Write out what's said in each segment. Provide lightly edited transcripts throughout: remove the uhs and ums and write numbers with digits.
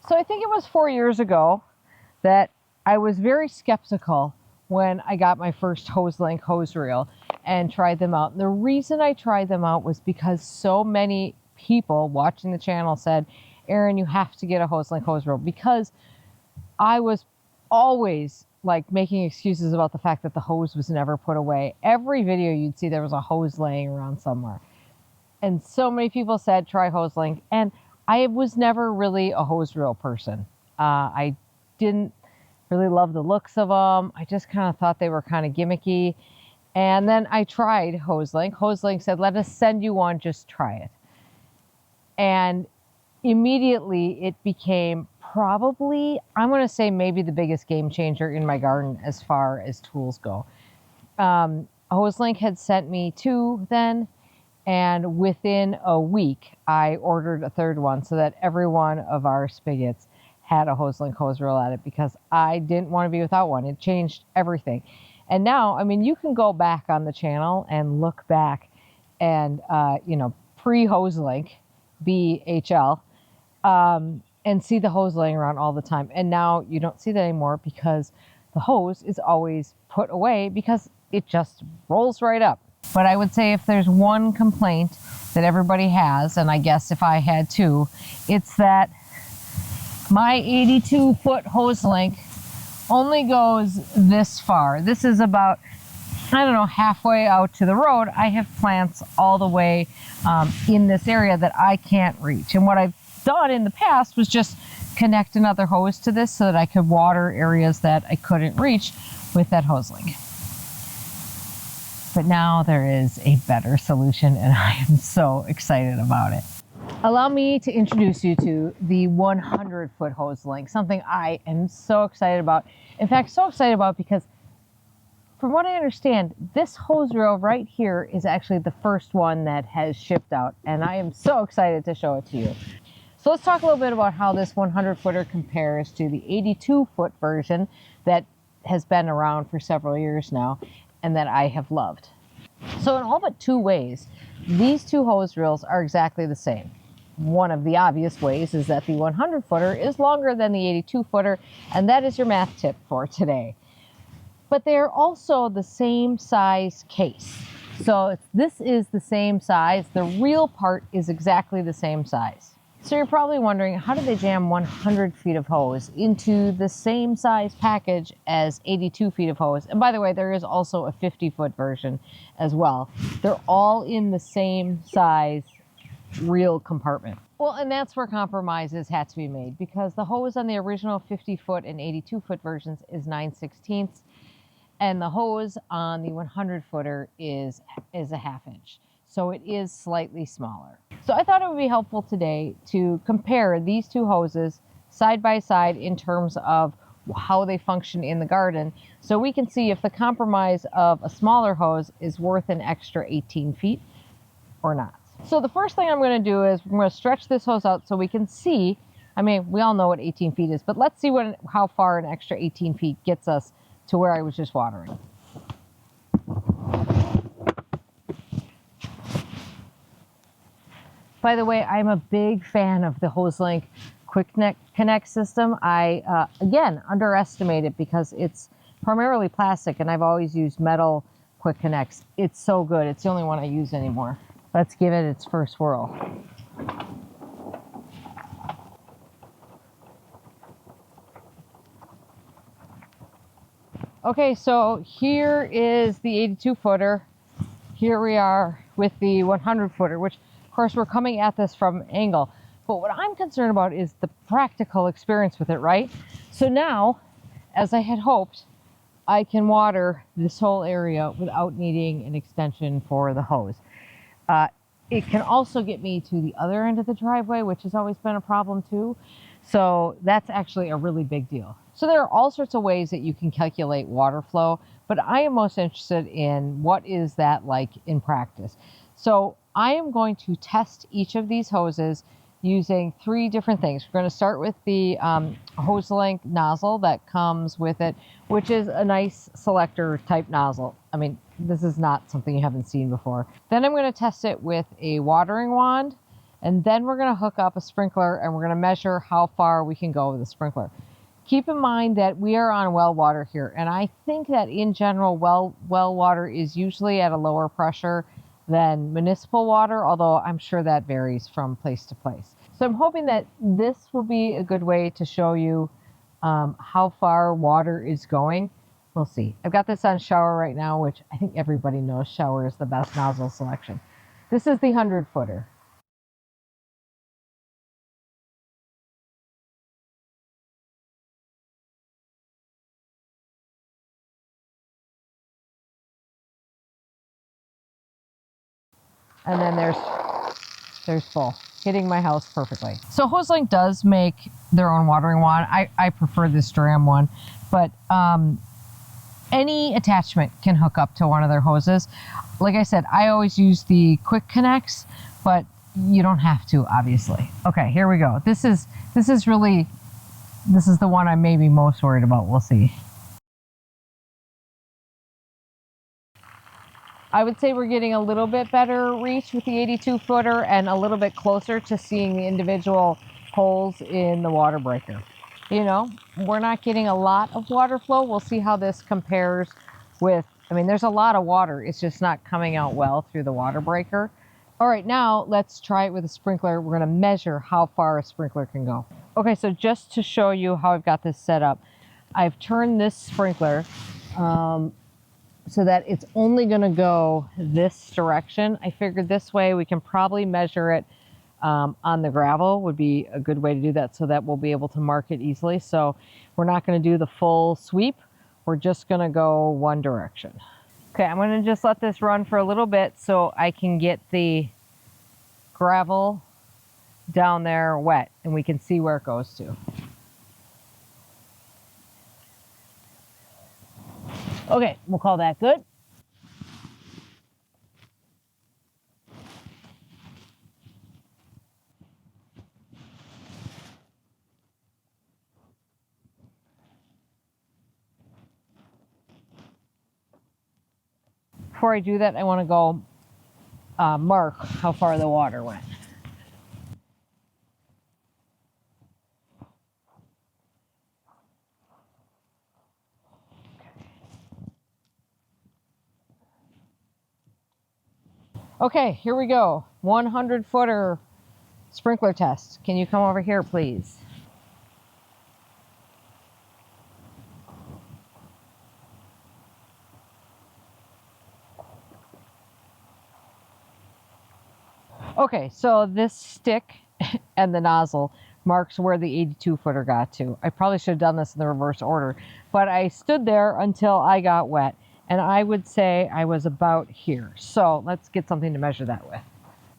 So I think it was 4 years ago that I was very skeptical when I got my first Hoselink hose reel and tried them out. And the reason I tried them out was because so many people watching the channel said, Erin, you have to get a Hoselink hose reel, because I was always like making excuses about the fact that the hose was never put away. Every video you'd see there was a hose laying around somewhere. And so many people said, try Hoselink. And I was never really a hose reel person. I didn't really love the looks of them. I just kind of thought they were kind of gimmicky. And then I tried Hoselink. Hoselink said, let us send you one, just try it. And immediately it became probably, I'm going to say maybe the biggest game changer in my garden as far as tools go. Hoselink had sent me 2 then. And within a week, I ordered a 3rd one so that every one of our spigots had a Hoselink hose reel at it, because I didn't want to be without one. It changed everything. And now, I mean, you can go back on the channel and look back and, pre-Hoselink, BHL, and see the hose laying around all the time. And now you don't see that anymore, because the hose is always put away because it just rolls right up. But I would say if there's one complaint that everybody has, and I guess if I had to, it's that my 82-foot Hoselink only goes this far. This is about, I don't know, halfway out to the road. I have plants all the way in this area that I can't reach. And what I've done in the past was just connect another hose to this so that I could water areas that I couldn't reach with that Hoselink. But now there is a better solution, and I am so excited about it. Allow me to introduce you to the 100-foot Hoselink, something I am so excited about. In fact, so excited about because, from what I understand, this hose reel right here is actually the first one that has shipped out, and I am so excited to show it to you. So let's talk a little bit about how this 100-footer compares to the 82-foot version that has been around for several years now, and that I have loved. So in all but 2 ways, these 2 hose reels are exactly the same. One of the obvious ways is that the 100-footer is longer than the 82-footer, and that is your math tip for today. But they are also the same size case. So this is the same size. The reel part is exactly the same size. So you're probably wondering, how did they jam 100 feet of hose into the same size package as 82 feet of hose? And by the way, there is also a 50-foot version as well. They're all in the same size reel compartment. Well, and that's where compromises had to be made, because the hose on the original 50-foot and 82-foot versions is 9/16, and the hose on the 100-footer is a 1/2 inch. So it is slightly smaller. So I thought it would be helpful today to compare these 2 hoses side by side in terms of how they function in the garden, so we can see if the compromise of a smaller hose is worth an extra 18 feet or not. So the first thing I'm going to do is I'm going to stretch this hose out so we can see, I mean, we all know what 18 feet is, but let's see how far an extra 18 feet gets us to where I was just watering. By the way, I'm a big fan of the Hoselink Quick Connect system. I, again, underestimate it because it's primarily plastic, and I've always used metal Quick Connects. It's so good. It's the only one I use anymore. Let's give it its first whirl. Okay, so here is the 82-footer. Here we are with the 100-footer, which, of course, we're coming at this from an angle. But what I'm concerned about is the practical experience with it, right? So now, as I had hoped, I can water this whole area without needing an extension for the hose. It can also get me to the other end of the driveway, which has always been a problem too. So that's actually a really big deal. So there are all sorts of ways that you can calculate water flow, but I am most interested in what is that like in practice. So I am going to test each of these hoses using 3 different things. We're going to start with the Hoselink nozzle that comes with it, which is a nice selector type nozzle. I mean, this is not something you haven't seen before. Then I'm going to test it with a watering wand, And then we're going to hook up a sprinkler and we're going to measure how far we can go with the sprinkler. Keep in mind that we are on well water here, and I think that in general, well water is usually at a lower pressure than municipal water, although I'm sure that varies from place to place. So I'm hoping that this will be a good way to show you how far water is going. We'll see. I've got this on shower right now, which I think everybody knows shower is the best nozzle selection. This is the 100-footer. And then there's full, hitting my house perfectly. So Hoselink does make their own watering wand. I prefer this Dram one, but any attachment can hook up to one of their hoses. Like I said, I always use the quick connects, but you don't have to, obviously. Okay, here we go. This is the one I'm maybe most worried about. We'll see. I would say we're getting a little bit better reach with the 82-footer and a little bit closer to seeing the individual holes in the water breaker. You know, we're not getting a lot of water flow. We'll see how this compares with, I mean, there's a lot of water. It's just not coming out well through the water breaker. All right, now let's try it with a sprinkler. We're going to measure how far a sprinkler can go. Okay, so just to show you how I've got this set up, I've turned this sprinkler so that it's only going to go this direction. I figured this way we can probably measure it on the gravel would be a good way to do that, so that we'll be able to mark it easily. So we're not going to do the full sweep. We're just going to go one direction. Okay, I'm going to just let this run for a little bit so I can get the gravel down there wet and we can see where it goes to. Okay, we'll call that good. Before I do that, I want to go mark how far the water went. Okay, here we go. 100-footer sprinkler test. Can you come over here, please? Okay, so this stick and the nozzle marks where the 82-footer got to. I probably should have done this in the reverse order, but I stood there until I got wet, and I would say I was about here. So let's get something to measure that with.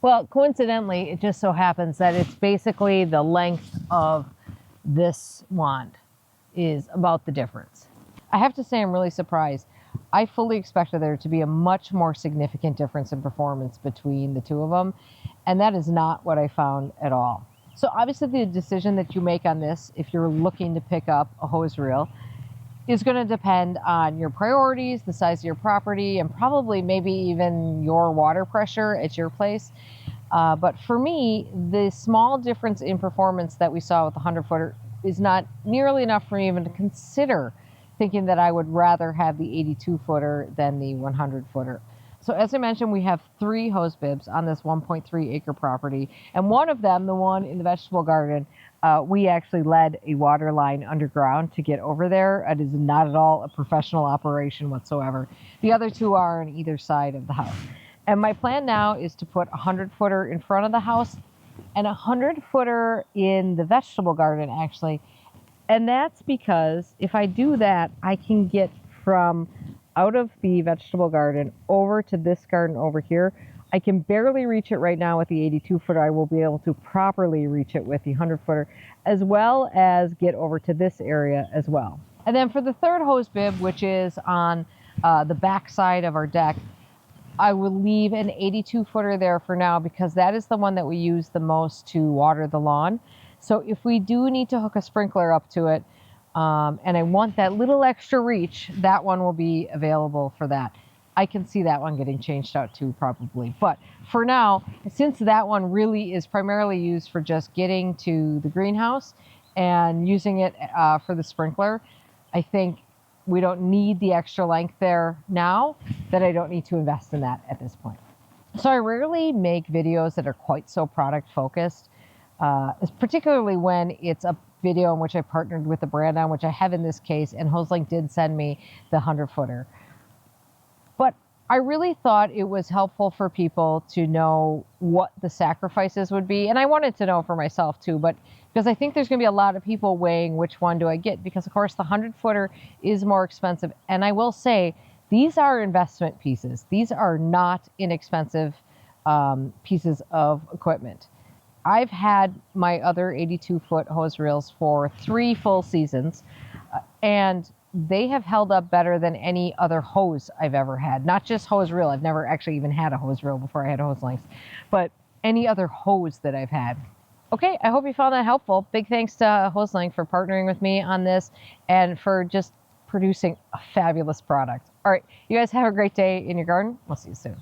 Well, coincidentally, it just so happens that it's basically the length of this wand is about the difference. I have to say I'm really surprised. I fully expected there to be a much more significant difference in performance between the two of them, and that is not what I found at all. So obviously the decision that you make on this, if you're looking to pick up a hose reel, is going to depend on your priorities, the size of your property, and probably maybe even your water pressure at your place. But for me, the small difference in performance that we saw with the 100-footer is not nearly enough for me even to consider thinking that I would rather have the 82-footer than the 100-footer. So as I mentioned, we have 3 hose bibs on this 1.3 acre property. And one of them, the one in the vegetable garden, we actually led a water line underground to get over there. It is not at all a professional operation whatsoever. The other 2 are on either side of the house. And my plan now is to put a 100-footer in front of the house and a 100-footer in the vegetable garden, actually. And that's because if I do that, I can get from out of the vegetable garden over to this garden over here. I can barely reach it right now with the 82-footer. I will be able to properly reach it with the 100-footer, as well as get over to this area as well. And then for the third hose bib, which is on the back side of our deck, I will leave an 82-footer there for now because that is the one that we use the most to water the lawn. So if we do need to hook a sprinkler up to it, and I want that little extra reach, that one will be available for that. I can see that one getting changed out too, probably. But for now, since that one really is primarily used for just getting to the greenhouse and using it for the sprinkler, I think we don't need the extra length there now, that I don't need to invest in that at this point. So I rarely make videos that are quite so product focused, particularly when it's a video in which I partnered with a brand on, which I have in this case, and Hoselink did send me the 100-footer. But I really thought it was helpful for people to know what the sacrifices would be. And I wanted to know for myself too, but because I think there's going to be a lot of people weighing which one do I get, because of course the 100-footer is more expensive. And I will say, these are investment pieces. These are not inexpensive pieces of equipment. I've had my other 82-foot hose reels for 3 full seasons, and they have held up better than any other hose I've ever had. Not just hose reel. I've never actually even had a hose reel before I had Hoselinks, but any other hose that I've had. Okay, I hope you found that helpful. Big thanks to Hoselink for partnering with me on this and for just producing a fabulous product. All right, you guys have a great day in your garden. We'll see you soon.